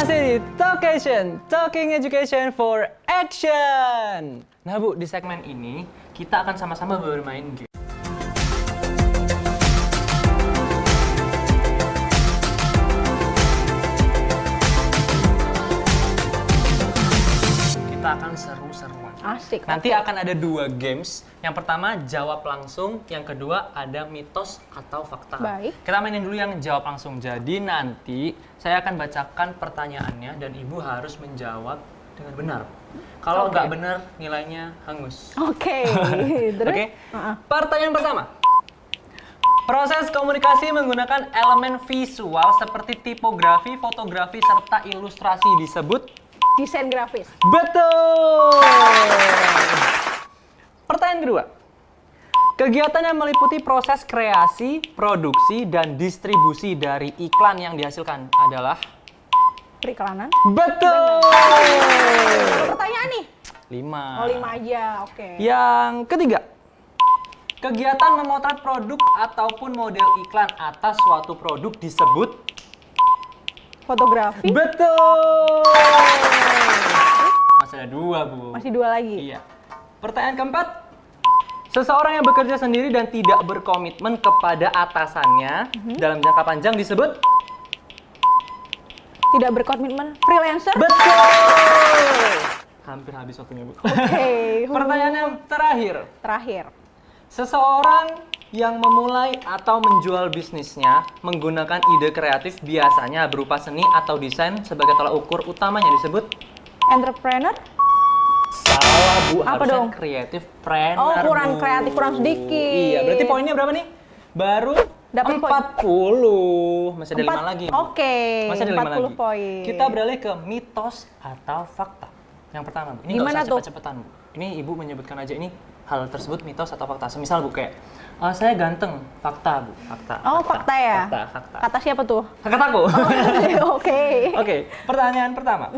Masih di Talkation, Talking Education for Action. Nah Bu, di segmen ini kita akan sama-sama bermain game. Kita akan seru-seruan. Asik. Nanti akan ada 2 games. Yang pertama jawab langsung, yang kedua ada mitos atau fakta. Baik. Kita mainin dulu yang jawab langsung. Jadi nanti saya akan bacakan pertanyaannya dan Ibu harus menjawab dengan benar. Kalau nggak benar, nilainya hangus. Oke. Terus? Oke. Pertanyaan pertama. Proses komunikasi menggunakan elemen visual seperti tipografi, fotografi, serta ilustrasi disebut? Desain grafis. Betul! Pertanyaan kedua. Kegiatan yang meliputi proses kreasi, produksi, dan distribusi dari iklan yang dihasilkan adalah? Periklanan. Betul! Pertanyaan nih. 5. Oh, 5 aja. Oke. Yang ketiga. Kegiatan memotret produk ataupun model iklan atas suatu produk disebut? Fotografi. Betul! Masih ada 2, Bu. Masih 2 lagi. Iya. Pertanyaan keempat. Seseorang yang bekerja sendiri dan tidak berkomitmen kepada atasannya dalam jangka panjang disebut? Tidak berkomitmen. Freelancer. Betul! Hampir habis waktunya, Bu. Oke. Pertanyaan yang terakhir. Terakhir. Seseorang yang memulai atau menjual bisnisnya menggunakan ide kreatif biasanya berupa seni atau desain sebagai tolak ukur utamanya disebut? Entrepreneur. Salah, Bu. Apa Harusnya dong? creative planner. Oh, kurang Bu. kreatif, kurang sedikit. Iya, berarti poinnya berapa nih? Baru Dapat 40. Masih ada 5 lagi, Bu. Oke. Masih ada 5 lagi. 40 poin. Kita beralih ke mitos atau fakta. Yang pertama, Bu. Ini nggak Gimana usah tuh? cepet-cepetan, Bu. Ini Ibu menyebutkan aja ini hal tersebut mitos atau fakta. Semisal, Bu, kayak saya ganteng. Fakta, Bu. Fakta. Oh, fakta ya? Fakta. Kata siapa tuh? Kataku. Oke. Oke, pertanyaan pertama.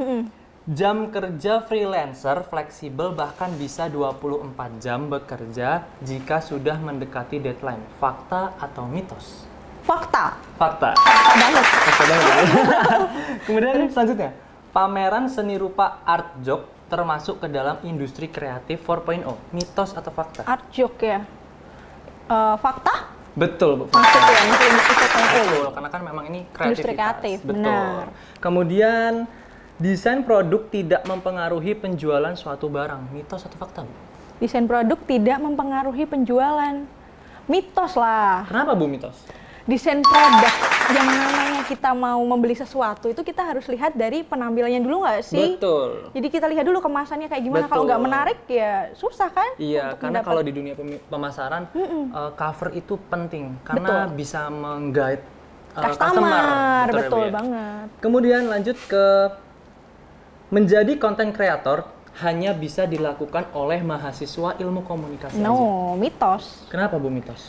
Jam kerja freelancer fleksibel bahkan bisa 24 jam bekerja jika sudah mendekati deadline. Fakta atau mitos? Fakta. Fakta. Fakta banget. Fakta banget. Kemudian selanjutnya, pameran seni rupa art joke termasuk ke dalam industri kreatif 4.0. Mitos atau fakta? Art joke ya. Fakta? Betul, Bu. Masuk ya, masuk industri 4.0. Betul, karena kan memang ini kreativitas. Industri kreatif, Betul. benar. Kemudian desain produk tidak mempengaruhi penjualan suatu barang. Mitos atau fakta, Bu? Desain produk tidak mempengaruhi penjualan. Mitos lah. Kenapa, Bu, mitos? Desain produk yang namanya kita mau membeli sesuatu itu kita harus lihat dari penampilannya dulu nggak sih? Betul. Jadi kita lihat dulu kemasannya kayak gimana. Kalau nggak menarik ya susah kan? Iya, untuk karena mendapat- kalau di dunia pemasaran cover itu penting karena bisa meng-guide customer. Betul, Betul ya, Bu, ya? banget. Kemudian lanjut ke menjadi content creator hanya bisa dilakukan oleh mahasiswa ilmu komunikasi aja. No, mitos. Kenapa, Bu, mitos?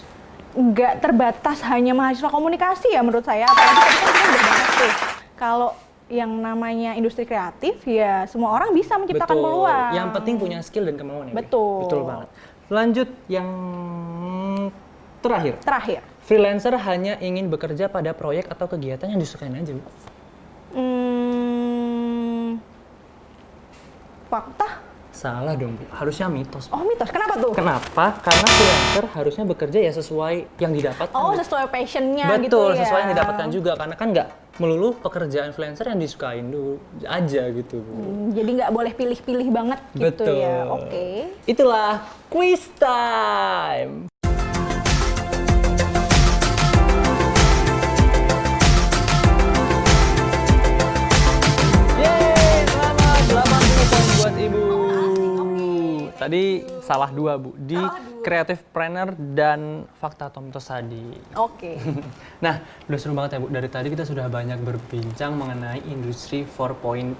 Nggak terbatas hanya mahasiswa komunikasi ya menurut saya. Apalagi tadi kan kita udah bahas tuh. Kalau yang namanya industri kreatif ya semua orang bisa menciptakan peluang. Yang penting punya skill dan kemauan ya. Bu? Betul. Betul banget. Lanjut yang terakhir. Terakhir. Freelancer hanya ingin bekerja pada proyek atau kegiatan yang disukain aja, Bu. Fakta? Salah dong, Bu. Harusnya mitos. Oh, mitos. Kenapa tuh? Kenapa? Karena freelancer harusnya bekerja ya sesuai yang didapatkan. Oh, Bu. sesuai passionnya gitu Betul, ya. sesuai yang didapatkan juga. Karena kan nggak melulu pekerjaan freelancer yang disukain dulu aja gitu, Bu. Jadi nggak boleh pilih-pilih banget gitu Betul. ya. Oke. Itulah quiz time. Yeay, selamat 80 poin buat Ibu. Tadi salah 2, Bu. Di creative planner dan fakta atau mitos tadi. Oke. Nah, udah seru banget ya, Bu. Dari tadi kita sudah banyak berbincang mengenai industri 4.0.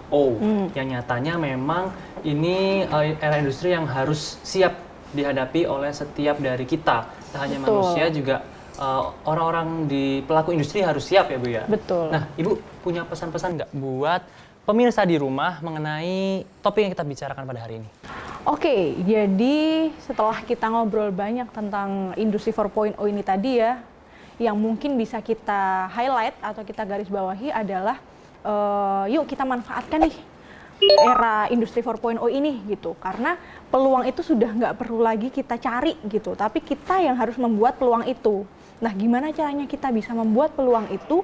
Yang nyatanya memang ini era industri yang harus siap dihadapi oleh setiap dari kita. Tak hanya Betul. manusia, juga orang-orang di pelaku industri harus siap ya, Bu ya? Betul. Nah, Ibu punya pesan-pesan nggak buat pemirsa di rumah mengenai topik yang kita bicarakan pada hari ini? Oke, jadi setelah kita ngobrol banyak tentang industri 4.0 ini tadi ya, yang mungkin bisa kita highlight atau kita garis bawahi adalah yuk kita manfaatkan nih era industri 4.0 ini gitu, karena peluang itu sudah nggak perlu lagi kita cari gitu, tapi kita yang harus membuat peluang itu. Nah, gimana caranya kita bisa membuat peluang itu?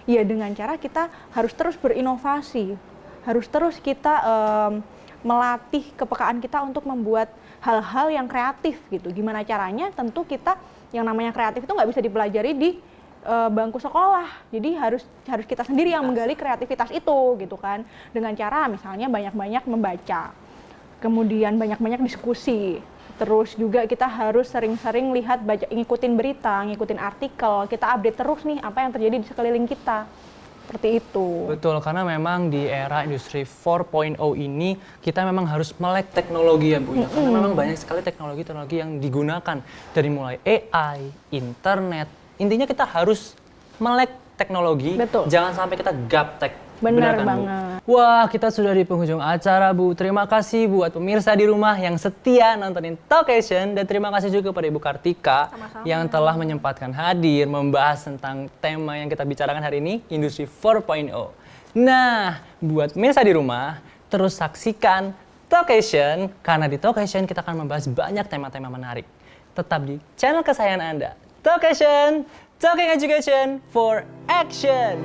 Ya dengan cara kita harus terus berinovasi, harus terus kita melatih kepekaan kita untuk membuat hal-hal yang kreatif gitu. Gimana caranya? Tentu kita yang namanya kreatif itu nggak bisa dipelajari di bangku sekolah, jadi harus kita sendiri yang menggali kreativitas itu gitu kan, dengan cara misalnya banyak-banyak membaca, kemudian banyak-banyak diskusi, terus juga kita harus sering-sering lihat, baca, ngikutin berita, ngikutin artikel, kita update terus nih apa yang terjadi di sekeliling kita, seperti itu. Betul, karena memang di era industri 4.0 ini kita memang harus melek teknologi ya Bu ya, karena memang banyak sekali teknologi-teknologi yang digunakan dari mulai AI, internet. Intinya kita harus melek teknologi, Betul. Jangan sampai kita gaptek. Benar kan, banget. Bu? Wah, kita sudah di penghujung acara, Bu. Terima kasih buat pemirsa di rumah yang setia nontonin Talkation, dan terima kasih juga kepada Ibu Kartika Sama-sama. yang telah menyempatkan hadir membahas tentang tema yang kita bicarakan hari ini, Industri 4.0. Nah, buat pemirsa di rumah, terus saksikan Talkation, karena di Talkation kita akan membahas banyak tema-tema menarik. Tetap di channel kesayangan Anda, Talkation, Talking Education for Action.